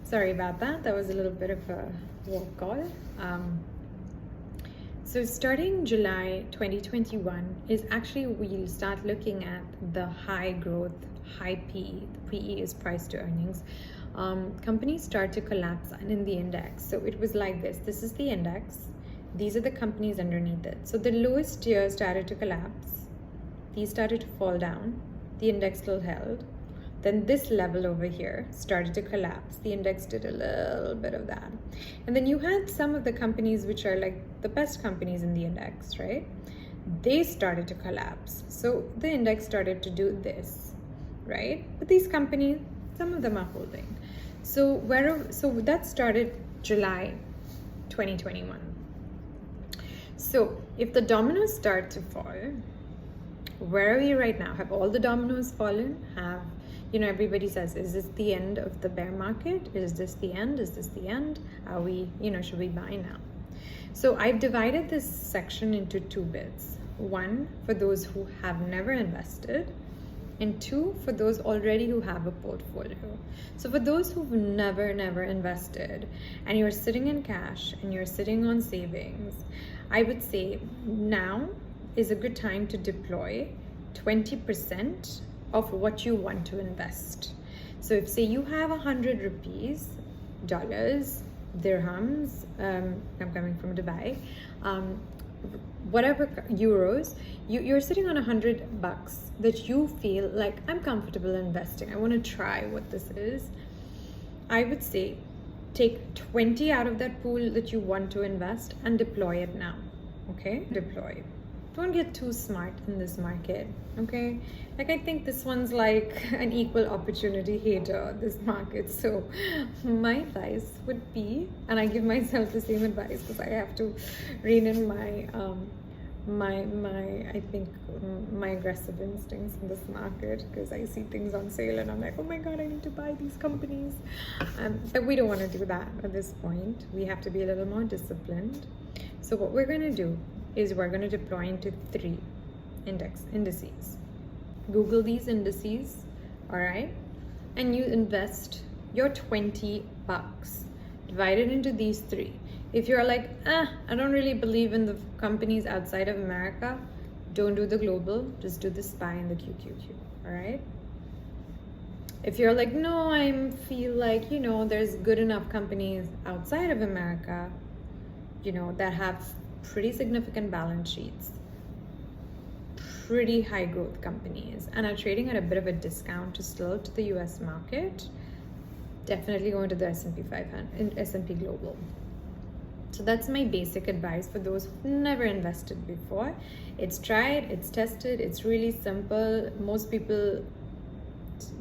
Sorry about that. That was a little bit of a walk call. So starting July 2021 is actually we'll start looking at the high growth, high PE. The PE is price to earnings. Companies start to collapse in the index. So it was like this. This is the index. These are the companies underneath it. So the lowest tier started to collapse. These started to fall down. The index still held. Then this level over here started to collapse. The index did a little bit of that. And then you had some of the companies which are like the best companies in the index, right? They started to collapse. So the index started to do this, right? But these companies, some of them are holding. So that started July 2021. So if the dominoes start to fall, where are we right now? Have all the dominoes fallen? Everybody says, is this the end of the bear market? Is this the end? Is this the end? Are we, should we buy now? So I've divided this section into two bits. One, for those who have never invested, and two, for those already who have a portfolio. So for those who've never invested, and you're sitting in cash and you're sitting on savings, I would say now is a good time to deploy 20% of what you want to invest. So if say you have 100 rupees, dollars, dirhams, I'm coming from Dubai, whatever euros, you're sitting on $100 that you feel like I'm comfortable investing. I want to try what this is. I would say take 20 out of that pool that you want to invest and deploy it now. Okay, deploy. Don't get too smart in this market, okay? Like, I think this one's like an equal opportunity hater, this market. So my advice would be, and I give myself the same advice because I have to rein in my aggressive instincts in this market, because I see things on sale and I'm like, oh my God, I need to buy these companies. But we don't want to do that at this point. We have to be a little more disciplined. So what we're going to do is we're going to deploy into 3 indices. Google these indices, all right? And you invest your $20, divided into these 3. If you're like, I don't really believe in the companies outside of America, don't do the global, just do the SPY and the QQQ, all right? If you're like, no, I feel like, there's good enough companies outside of America, that have pretty significant balance sheets, pretty high growth companies, and are trading at a bit of a discount to the US market, definitely go into the S&P 500, S&P Global. So that's my basic advice for those who've never invested before. It's tried, it's tested, it's really simple. Most people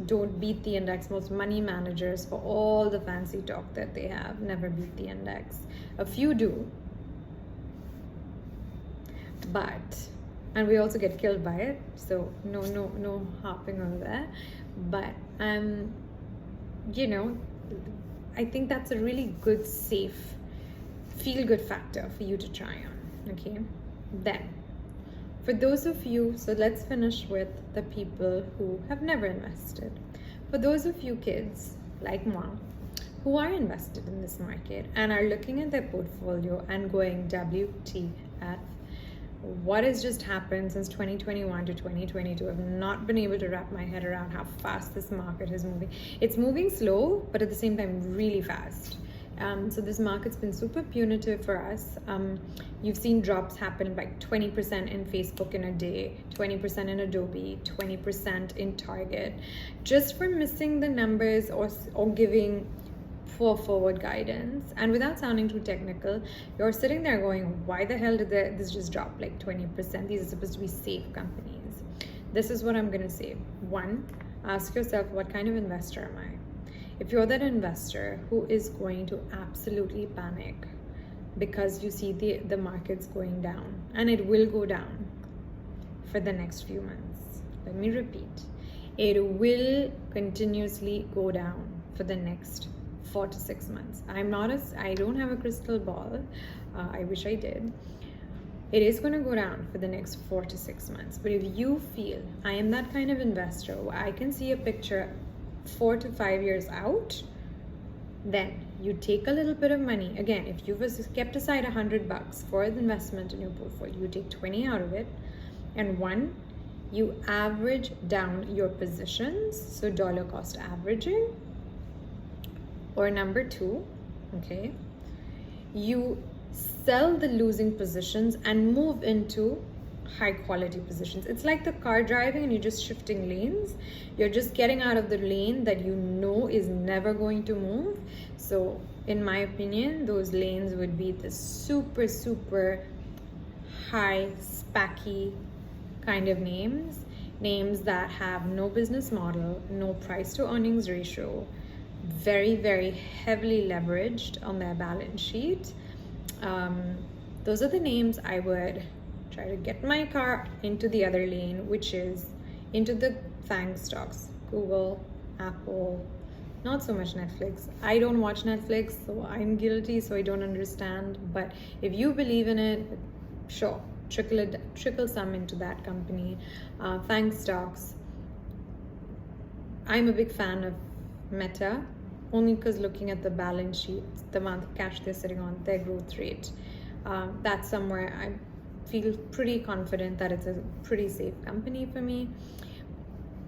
don't beat the index. Most money managers, for all the fancy talk that they have, never beat the index. A few do, and we also get killed by it, so no hopping on that. But I think that's a really good, safe, feel-good factor for you to try on. Okay, then for those of you, so let's finish with the people who have never invested. For those of you kids like moi who are invested in this market and are looking at their portfolio and going, WTF, what has just happened since 2021 to 2022? I've not been able to wrap my head around how fast this market is moving. It's moving slow, but at the same time really fast. So this market's been super punitive for us. You've seen drops happen like 20% in Facebook in a day, 20% in Adobe, 20% in Target, just for missing the numbers or giving poor forward guidance. And without sounding too technical, you're sitting there going, why the hell did this just drop like 20%? These are supposed to be safe companies. This is what I'm going to say. 1, ask yourself, what kind of investor am I? If you're that investor who is going to absolutely panic because you see the market's going down, and it will go down for the next few months. Let me repeat. It will continuously go down for the next 4 to 6 months. I don't have a crystal ball. I wish I did. It is going to go down for the next 4 to 6 months. But if you feel I am that kind of investor where I can see a picture 4 to 5 years out, Then you take a little bit of money. Again, if you've kept aside $100 for the investment in your portfolio, you take 20 out of it, and one, you average down your positions, so dollar cost averaging. Or number two, okay, you sell the losing positions and move into high quality positions. It's like the car driving and you're just shifting lanes. You're just getting out of the lane that you know is never going to move. So in my opinion, those lanes would be the super, super high, spacky kind of names that have no business model, no price to earnings ratio, very, very heavily leveraged on their balance sheet. Those are the names I would try to get my car into the other lane, which is into the FANG stocks, Google, Apple, not so much Netflix. I don't watch Netflix, so I'm guilty, so I don't understand. But if you believe in it, sure, trickle some into that company. FANG stocks. I'm a big fan of Meta, only because looking at the balance sheet, the amount of cash they're sitting on, their growth rate, that's somewhere I feel pretty confident that it's a pretty safe company for me.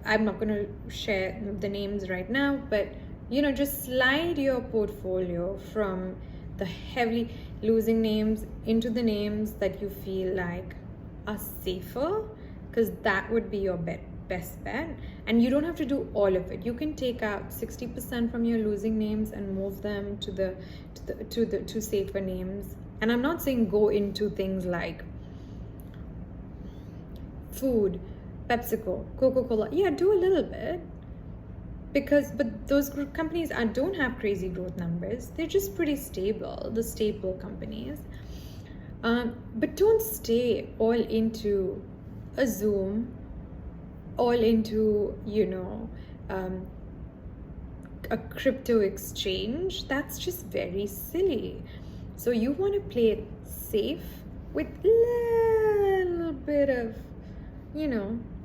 I'm not going to share the names right now, but just slide your portfolio from the heavily losing names into the names that you feel like are safer, because that would be your best bet. And you don't have to do all of it. You can take out 60% from your losing names and move them to safer names. And I'm not saying go into things like food, PepsiCo, Coca-Cola. Yeah, do a little bit, but those companies don't have crazy growth numbers. They're just pretty stable, the staple companies. But don't stay all into a Zoom, all into a crypto exchange. That's just very silly. So you want to play it safe with little bit of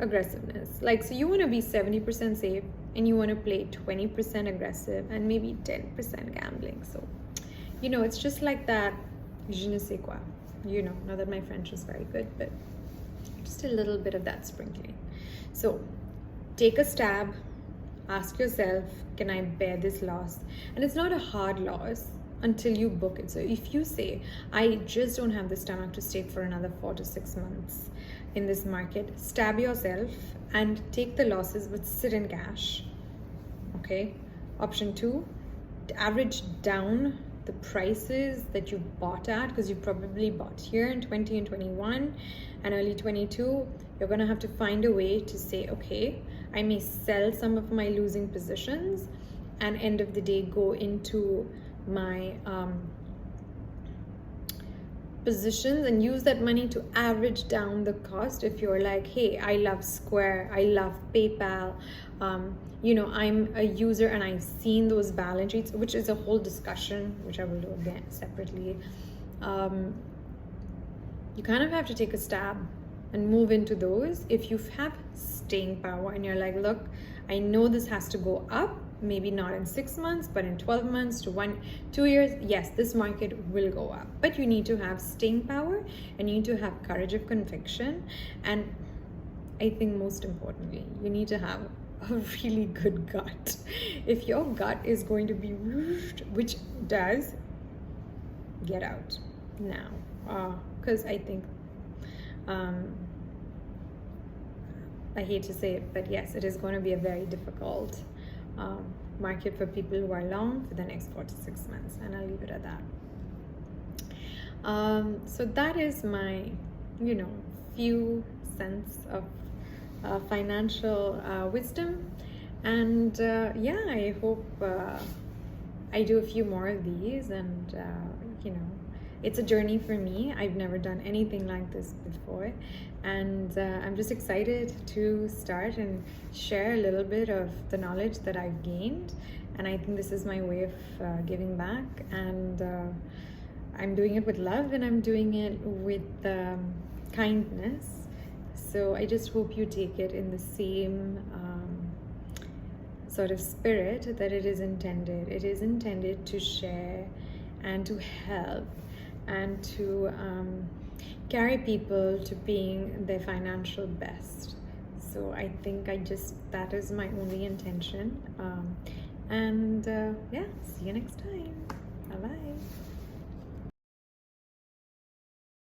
aggressiveness. So you want to be 70% safe and you want to play 20% aggressive and maybe 10% gambling. So it's just like that je ne sais quoi, not that my French is very good, but just a little bit of that sprinkling. So take a stab, ask yourself, can I bear this loss? And it's not a hard loss until you book it. So if you say, I just don't have the stomach to stay for another 4 to 6 months in this market, stab yourself and take the losses but sit in cash. Okay. Option 2, average down the prices that you bought at, because you probably bought here in 20 and 21 and early 22. You're going to have to find a way to say, okay, I may sell some of my losing positions and end of the day go into my positions and use that money to average down the cost. If you're like, hey, I love Square, I love PayPal, I'm a user and I've seen those balance sheets, which is a whole discussion, which I will do again separately. You kind of have to take a stab and move into those if you have staying power and you're like, look, I know this has to go up, maybe not in 6 months, but in 12 months to 2 years. Yes, this market will go up, but you need to have staying power and you need to have courage of conviction. And I think most importantly, you need to have a really good gut. If your gut is going to be, which does, get out now. Because I think, I hate to say it, but yes, it is going to be a very difficult market for people who are long for the next 4 to 6 months, and I'll leave it at that. So that is my few cents of financial wisdom, and I hope I do a few more of these, and it's a journey for me. I've never done anything like this before, and I'm just excited to start and share a little bit of the knowledge that I've gained. And I think this is my way of giving back, and I'm doing it with love, and I'm doing it with kindness. So I just hope you take it in the sort of spirit that it is intended. It is intended to share and to help and to carry people to being their financial best. So I think that is my only intention. Yeah, see you next time. Bye bye.